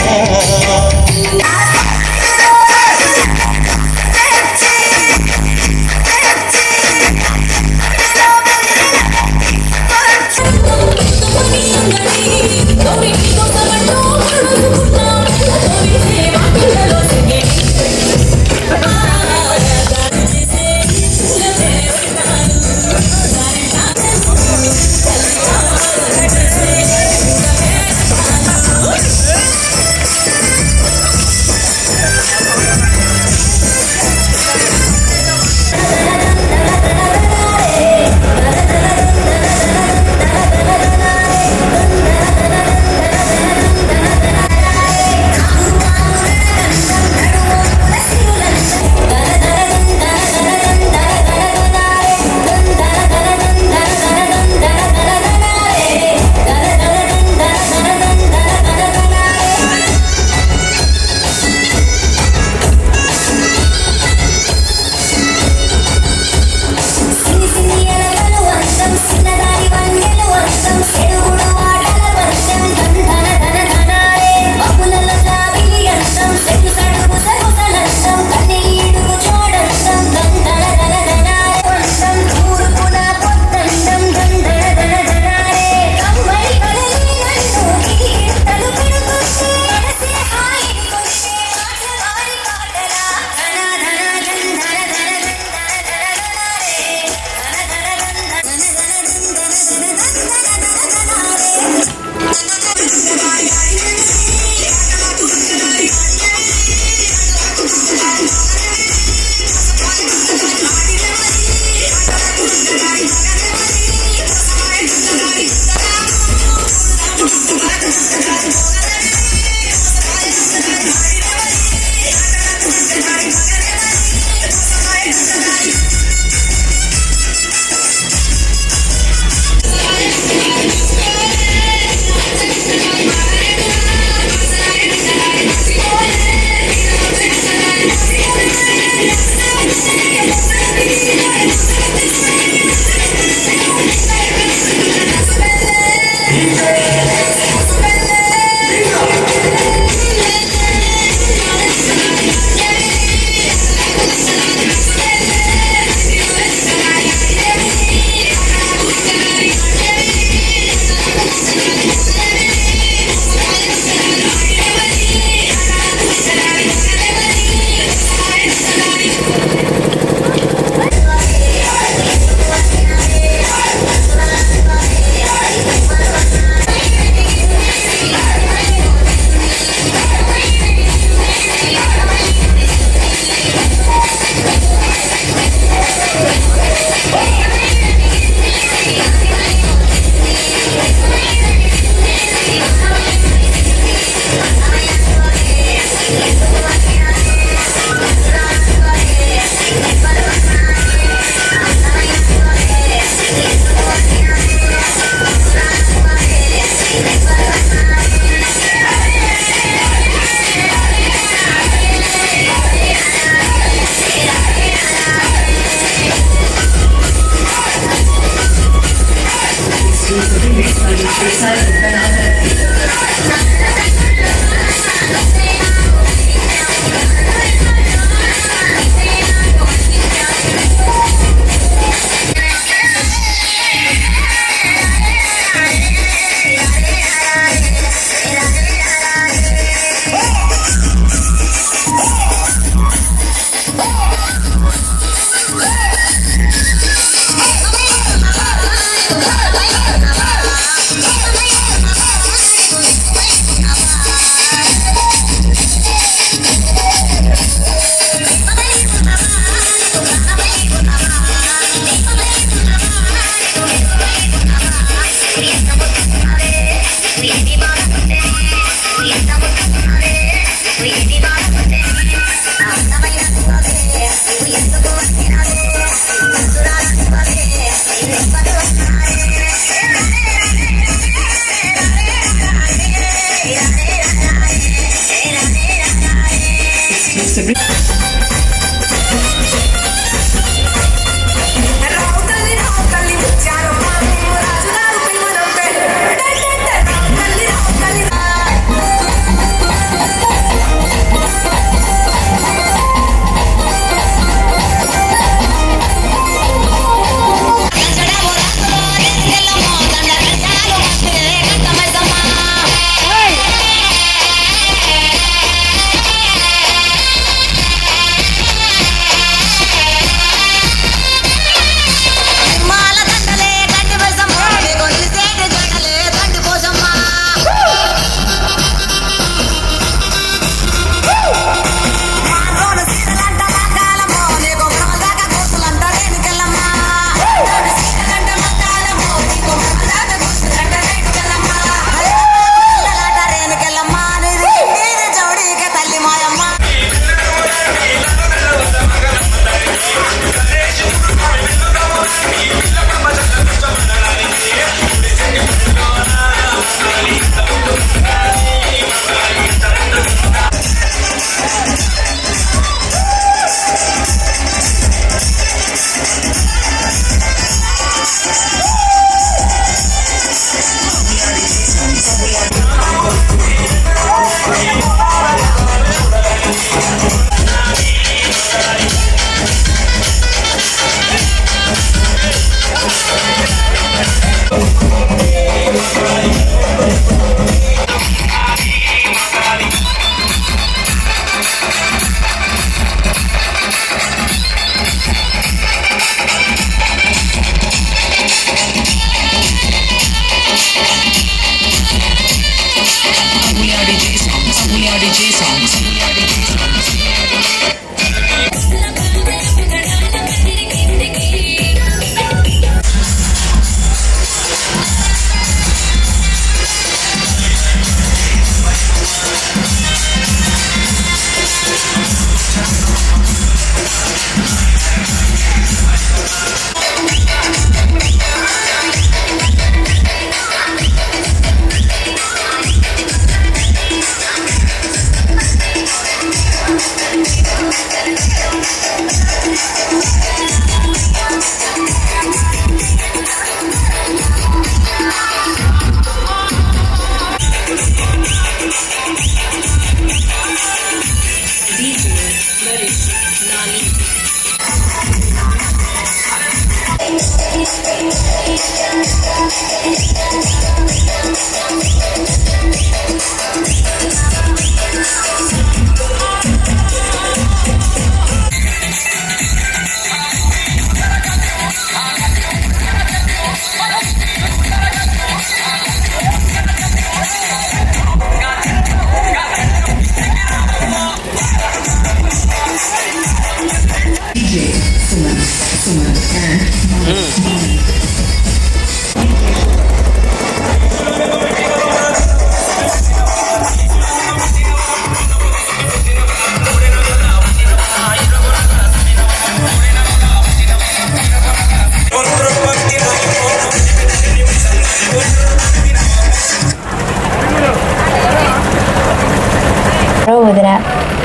వదిన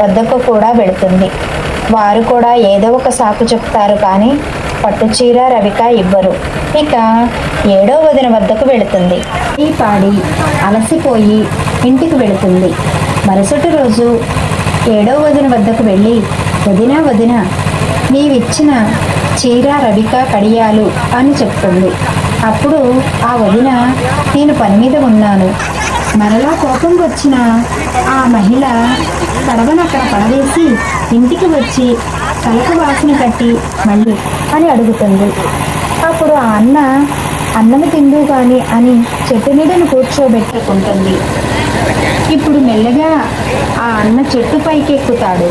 వద్దకు కూడా వెళుతుంది. వారు కూడా ఏదో ఒక సాకు చెప్తారు కానీ పట్టుచీర రవిక ఇవ్వరు. ఇక ఏడో వదిన వద్దకు వెళుతుంది. ఈ పాడి అలసిపోయి ఇంటికి వెళుతుంది. మరుసటి రోజు ఏడో వదిన వద్దకు వెళ్ళి, వదినా వదిన, నీవిచ్చిన చీర రవిక కడియాలు అని చెప్తుంది. అప్పుడు ఆ వదిన, నేను పని మీద ఉన్నాను. మరలా కోపం వచ్చిన ఆ మహిళ పడవను అక్కడ పడవేసి ఇంటికి వచ్చి తలకు వాసన కట్టి మళ్ళీ అని అడుగుతుంది. అప్పుడు ఆ అన్న, అన్నము తిందు కానీ అని చెట్టు నీడను కూర్చోబెట్టుకుంటుంది. ఇప్పుడు మెల్లగా ఆ అన్న చెట్టు పైకి ఎక్కుతాడు.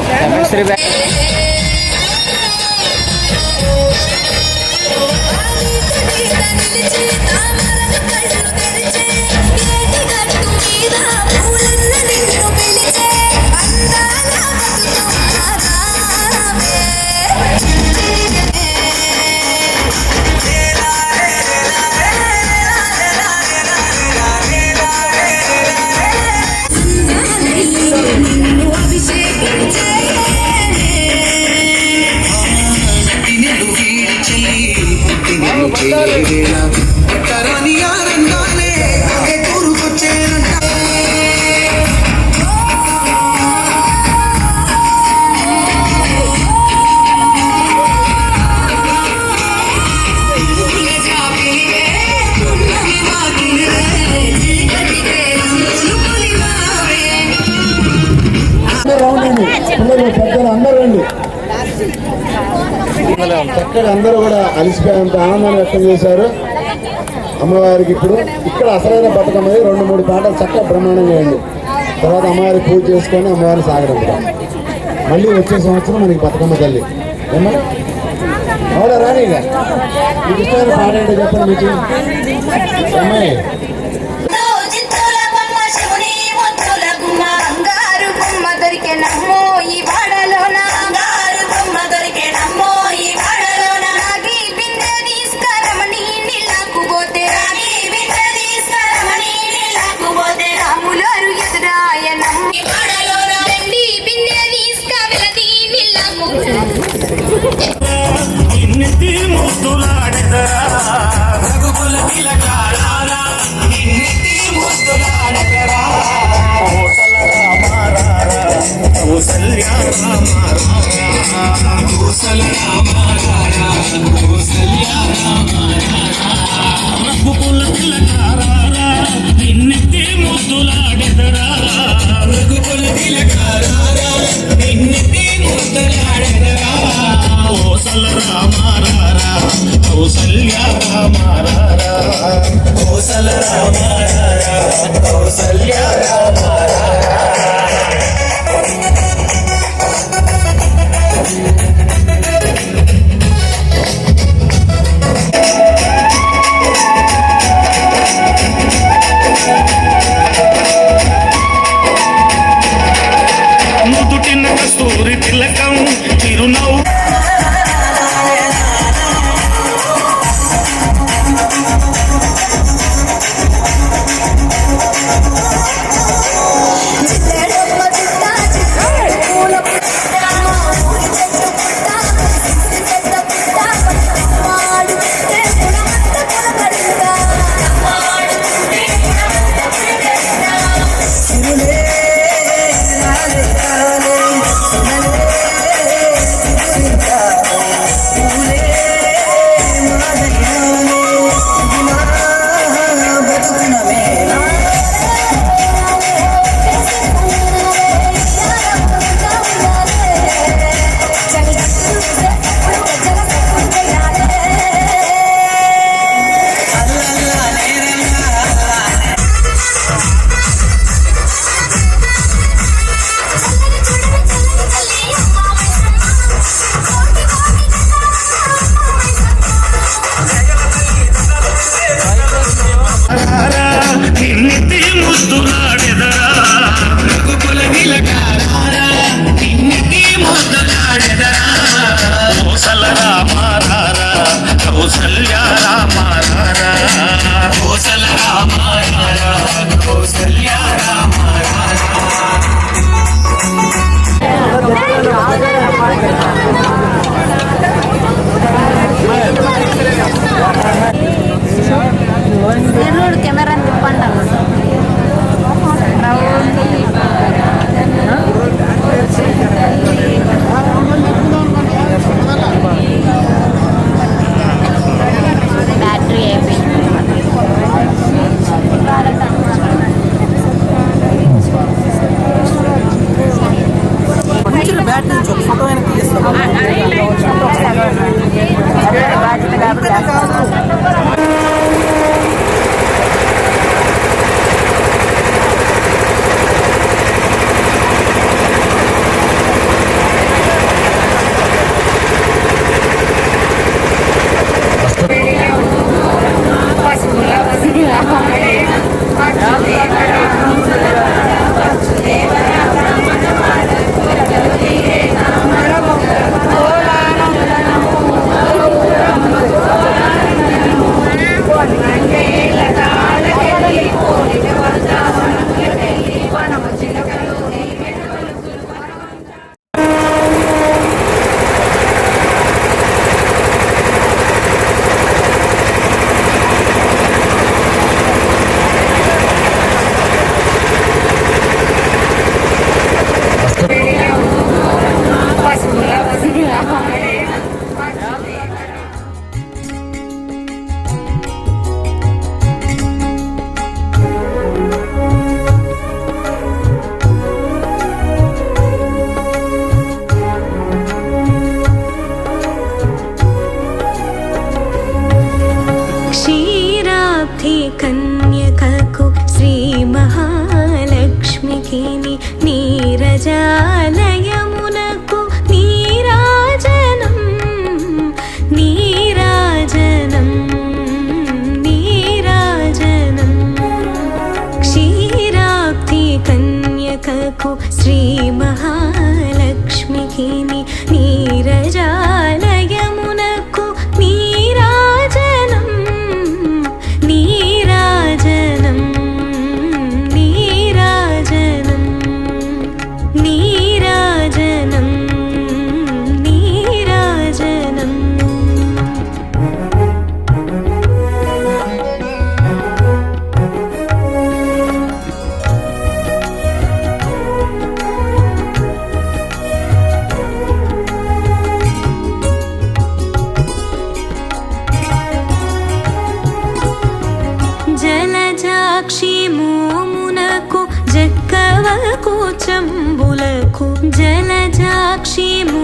పెద్దలు అందరూ రండి. చక్కగా అందరూ కూడా అలిసిపోయేంత ఆనందాన్ని వ్యక్తం చేశారు. అమ్మవారికి ఇప్పుడు ఇక్కడ అసలైన బతుకమ్మ 2-3 పాటలు చక్కగా బ్రహ్మాండంగా వేయండి. తర్వాత అమ్మవారికి పూజ చేసుకొని అమ్మవారిని సాగడం. మళ్ళీ వచ్చే సంవత్సరం మనకి బతుకమ్మ తల్లి ఏమో అవునా రాణిగా మీకు ఇష్టమైన పాట ఏంటో చెప్పండి. మీకు అమ్మాయి చిత్ర క్షీరాబ్ధి కన్యకకు శ్రీ మహాలక్ష్మికి నీరజాలయమునకు నీరాజనం నీరాజనం నీరాజనం క్షీరాబ్ధి కన్యకకు శ్రీ మహాలక్ష్మికి నీరజాలయమునకు నీరాజనం నీరాజనం నీరాజనం నీరాజనం నీరాజనం జలజాక్షి మోమునకు జక్కవకు చంబులకు జలజాక్షి మో